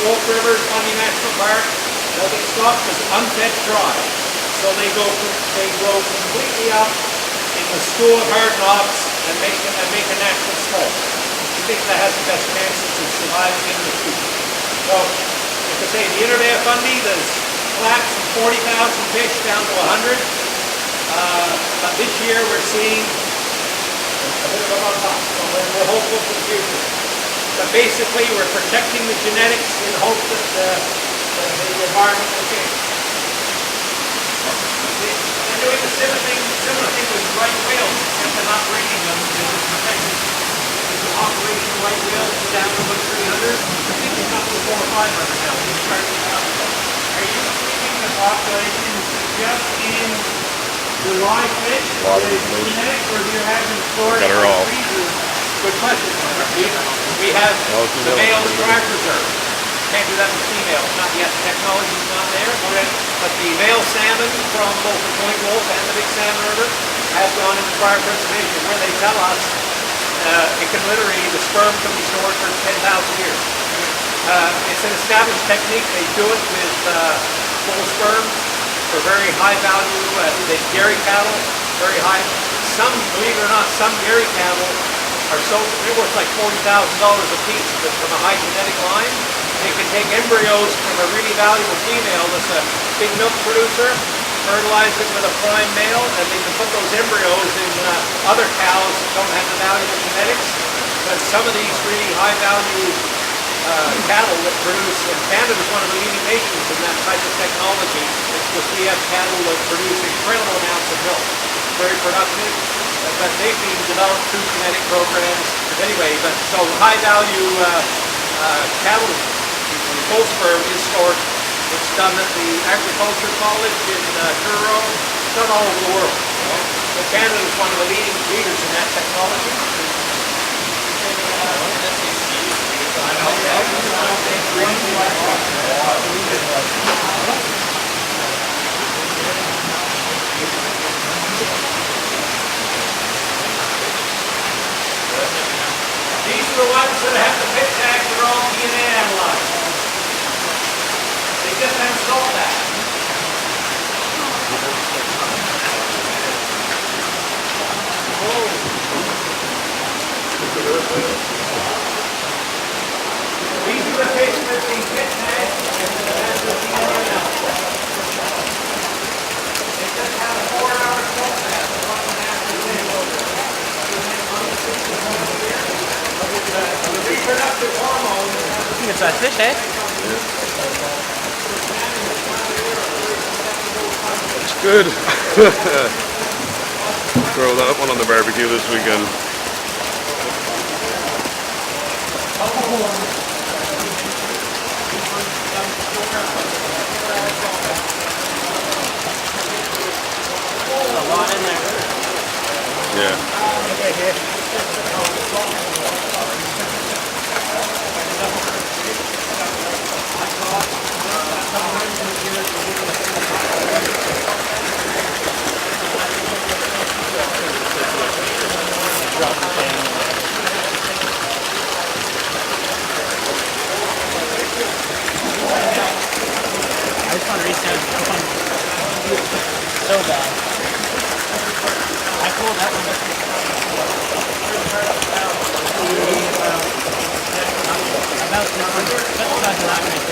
Wolf River, Fundy National Park, they'll get stopped because unfed dry. So they grow completely up in the school of hard knocks and make a natural smoke. I think that has the best chances of surviving into the future. So, like I say, the Inner Bay of Fundy, there's collapsed from 40,000 fish down to 100. But this year we're seeing a bit of a bump up, so we're hopeful for the future. But basically we're protecting the genetics in hope that the environment will change. They're doing the similar thing with right whales, except they're not breeding them because it's protected. The operation right whales is down to about 300. I think it's up to 400 or 500 now. It's starting to come. Are you keeping the population just in the live fish, the genetics, or do you have them stored in freezers? Good question. We have the males drive reserve. Can't do that with females, not yet. The technology's not there. Okay. But the male salmon from both the Point Wolf and the Big Salmon River has gone into cryopreservation, where they tell us it can literally, the sperm can be stored for 10,000 years. It's an established technique. They do it with full sperm for very high value. The dairy cattle, very high. Some, believe it or not, some dairy cattle are so, they're worth like $40,000 a piece, but from a high genetic line. They can take embryos from a really valuable female that's a big milk producer, fertilize it with a prime male, and they can put those embryos in other cows that don't have the valuable genetics. But some of these really high value cattle that produce, and Canada is one of the leading nations in that type of technology, because we have cattle that produce incredible amounts of milk, very productive, but they've been developed through genetic programs. Anyway, but so high value cattle, full sperm is stored. It's done at the Agriculture College in Truro. It's done all over the world. So Canada is one of the leading leaders in that technology. These are the ones that have the pit tags that are all DNA analyzed. They just haven't solved that. These are the fish with the pit tags and the DNA analysis. They just have a 4-hour salt bath, 1.5%. The reproductive hormone. I think it's that fish, eh? It's good. Throw that one on the barbecue this weekend. A lot in there. Yeah. I just want to reach down so bad. I pulled that one. About this one. That's about the line right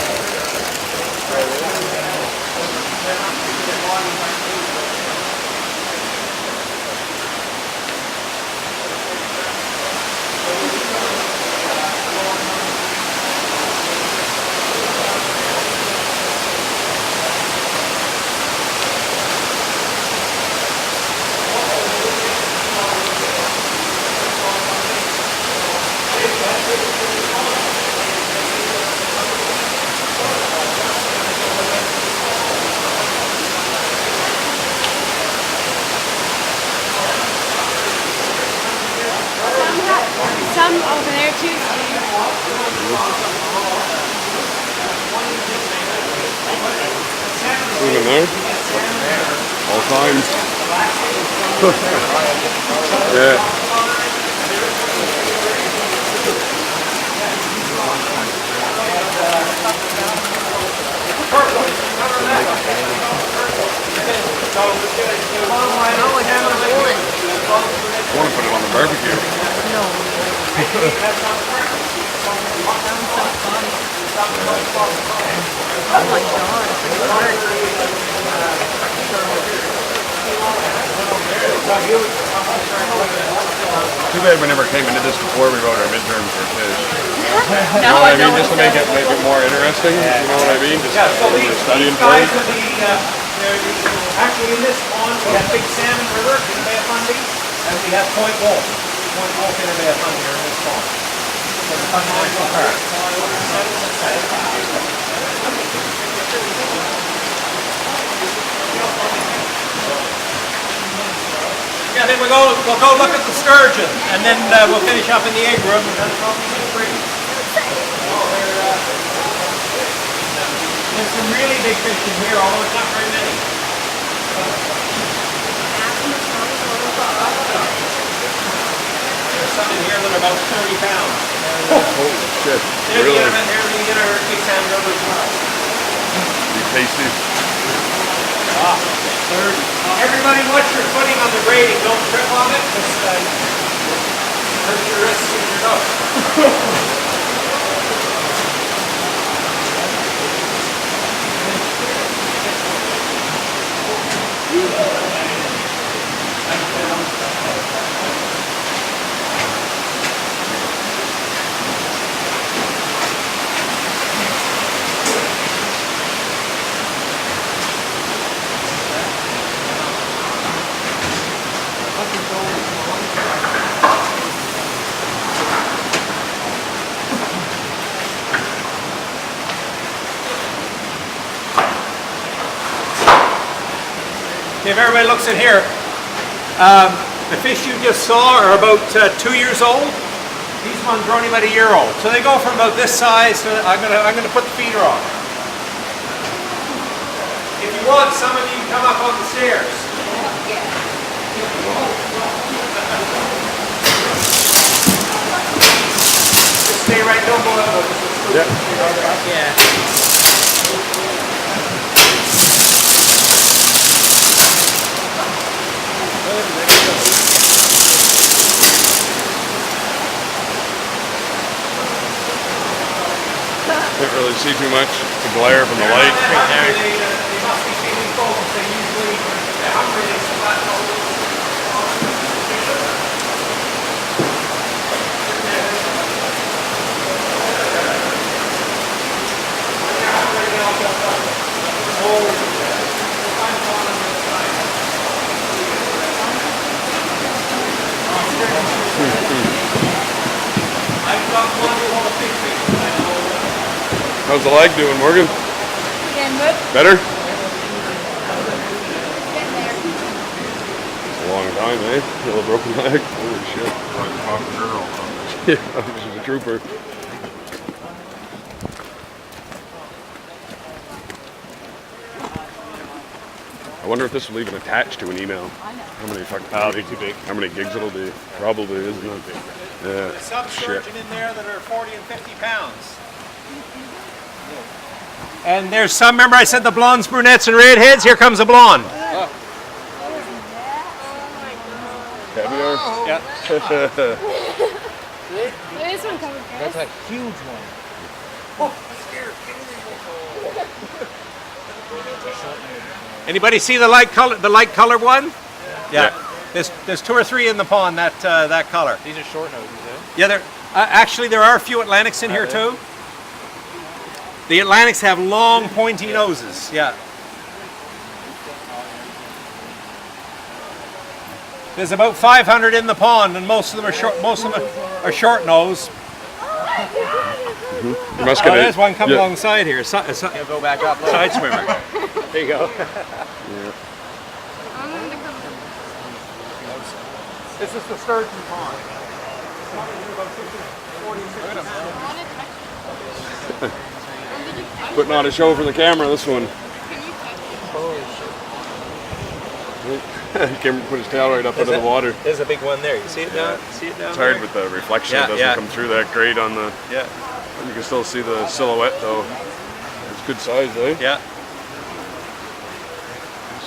Some over there too. Even there? All times. Yeah. I want to put it on the barbecue. Too bad we never came into this before we wrote our midterms for fish. You know what I mean? Just to make it more interesting. You know what I mean? Just So these studying for guys it. are actually in this pond we have Big Salmon River in the Bay of Fundy, and we have Point Wolf. Point Wolf in the Bay of Fundy are in this pond. So the fundamental part. Yeah, then we'll go look at the sturgeon, and then we'll finish up in the egg room, and then probably be free. There's some really big fish in here, although it's not very many. There's some in here that are about 30 pounds. Holy shit. There Really? we get our big salmon river as well. Be tasty. Everybody watch your footing on the grading. Don't trip on it, because hurt your wrists and your nose. If everybody looks in here, the fish you just saw are about 2 years old. These ones are only about a year old. So they go from about this size to, I'm gonna put the feeder on. If you want, some of you can come up on the stairs. Just stay right down below. Yeah. Yeah. Can't really see too much. The glare from the light. They must be feeling focused. They usually, they're hungry, they splat I've got one full of big fish. How's the leg doing, Morgan? Getting good. Better? Getting there. It's a long time, eh? You have a broken leg? Holy shit. Yeah, she's a trooper. I wonder if this will even attach to an email. How many That'll be too big. How many gigs it'll be? Probably, isn't it? Yeah. There's some Shit. sturgeon in there that are 40 and 50 pounds. And there's some, remember I said the blondes, brunettes, and redheads? Here comes a blonde. Caviar? Yeah. This one coming first. That's a huge one. Anybody see the light color one? Yeah. There's 2 or 3 in the pond that color. These are short noses, eh? Yeah, actually there are a few Atlantics in here too. The Atlantics have long, pointy noses. Yeah. There's about 500 in the pond, and most of them are short. Most of them are short nose. You must get There's one coming alongside here. Go back up. Side swimmer. There you go. This is the sturgeon pond. Putting on a show for the camera, this one. Cameron put his tail right up into the water. There's a big one there. You see it down? See it down It's there? hard with the reflection. It doesn't come through that great on the... Yeah. You can still see the silhouette though. It's good size, eh? Yeah.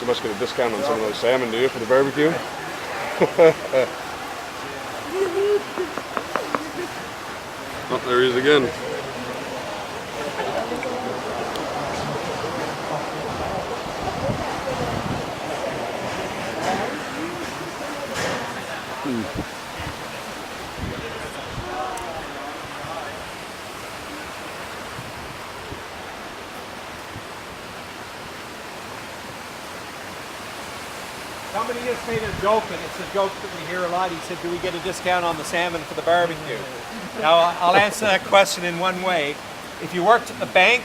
you must get a discount on some of those salmon, do you, for the barbecue? Oh, there he is again. Somebody just made a joke, and it's a joke that we hear a lot. He said, do we get a discount on the salmon for the barbecue? Now, I'll answer that question in one way. If you worked at the bank,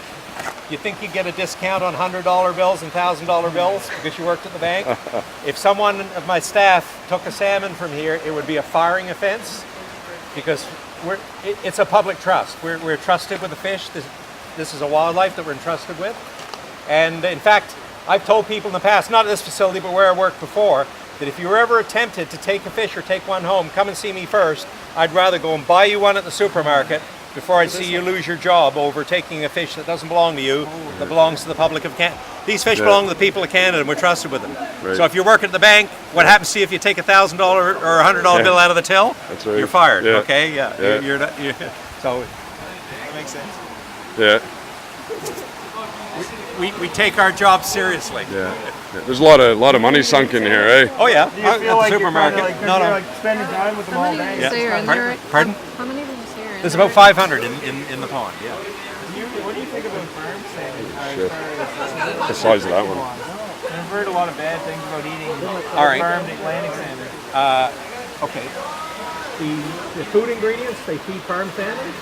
you think you get a discount on $100 bills and $1,000 bills because you worked at the bank? If someone of my staff took a salmon from here, it would be a firing offense because it's a public trust. We're trusted with the fish. This is a wildlife that we're entrusted with. And in fact, I've told people in the past, not at this facility, but where I worked before, that if you were ever tempted to take a fish or take one home, come and see me first. I'd rather go and buy you one at the supermarket before I'd see you lose your job over taking a fish that doesn't belong to you, that belongs to the public of Canada. These fish belong to the people of Canada, and we're trusted with them. Right. So if you're working at the bank, what happens to you if you take $1,000 or $100 bill out of the till? That's right. You're fired, Yeah. okay? Yeah. You're so that makes sense. Yeah. We take our job seriously. Yeah. There's a lot of money sunk in here, eh? Oh yeah, Do you at feel the like supermarket. you're kind of like spending time with them all day? How many did you say are in there? right? Pardon? How many did you say are in There's there? about 500 in the pond. Yeah. What do you think about farm salmon? Shit. The size of that one. I've heard a lot of bad things about eating All right. farmed Atlantic salmon. Okay. The food ingredients, they feed farm salmon.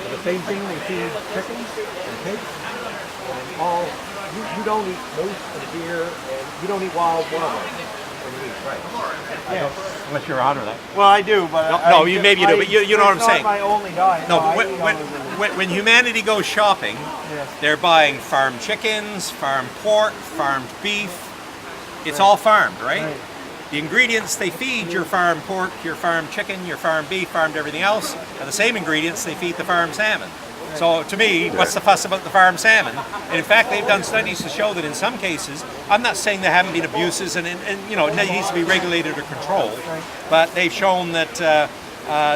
The same thing they feed chickens and pigs. And all, you don't eat moose and deer, and you don't eat wild wildlife when you eat rice. Yeah. Unless you're on that. Well, I do, but No, you maybe you do, but you know what I'm saying. It's not my only diet. No, I but eat all of it. when humanity goes shopping, Yes. they're buying farmed chickens, farmed pork, farmed beef. It's all farmed, right? Right. The ingredients they feed your farmed pork, your farmed chicken, your farmed beef, farmed everything else, are the same ingredients they feed the farmed salmon. So to me, what's the fuss about the farmed salmon? And in fact, they've done studies to show that in some cases, I'm not saying there haven't been abuses and you know, it needs to be regulated or controlled, but they've shown that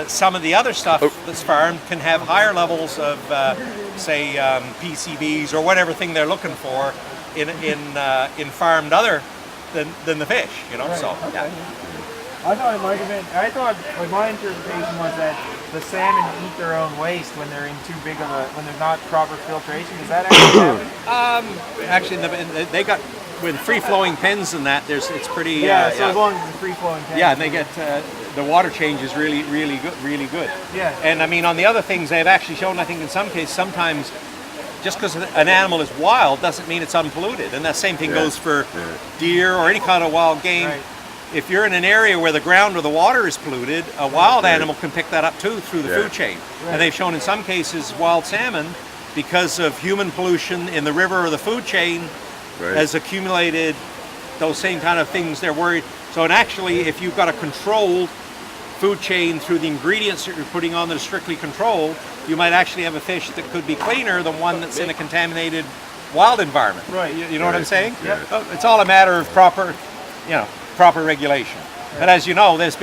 some of the other stuff that's farmed can have higher levels of, say, PCBs or whatever thing they're looking for in farmed other than the fish, you know. So yeah. I thought it might have been. I thought my interpretation was that the salmon eat their own waste when they're in too big of a when there's not proper filtration. Is that actually happen? Actually, they got with free flowing pens and that. It's pretty. Yeah. So as long as it's free flowing. Yeah, and they get the water change is really good. Yeah. And I mean, on the other things, they've actually shown, I think in some cases, sometimes just because an animal is wild doesn't mean it's unpolluted. And that same thing goes for deer or any kind of wild game. Right. If you're in an area where the ground or the water is polluted, a wild animal can pick that up too through the food chain. And they've shown in some cases wild salmon, because of human pollution in the river or the food chain, has accumulated those same kind of things they're worried. So, and actually, if you've got a controlled food chain through the ingredients that you're putting on that are strictly controlled, you might actually have a fish that could be cleaner than one that's in a contaminated wild environment. Right. You know what I'm saying? Yeah. It's all a matter of proper regulation. But as you know, there's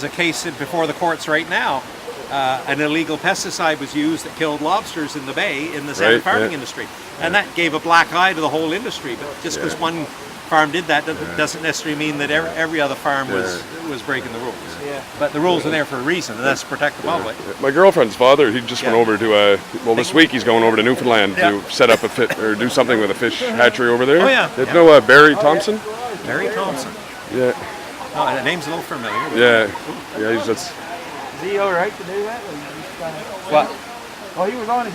a case before the courts right now. An illegal pesticide was used that killed lobsters in the bay in the salmon farming industry. And that gave a black eye to the whole industry. But just because one farm did that doesn't necessarily mean that every other farm was breaking the rules. Yeah. But the rules are there for a reason, and that's to protect the public. My girlfriend's father, he just went over to, this week he's going over to Newfoundland to set up or do something with a fish hatchery over there. Oh, yeah. You know Barry Thompson? Barry Thompson. Yeah. Oh, that name's a little familiar. Yeah. Yeah, Is he all right to do that? Or you just kinda... What? Oh, he was on his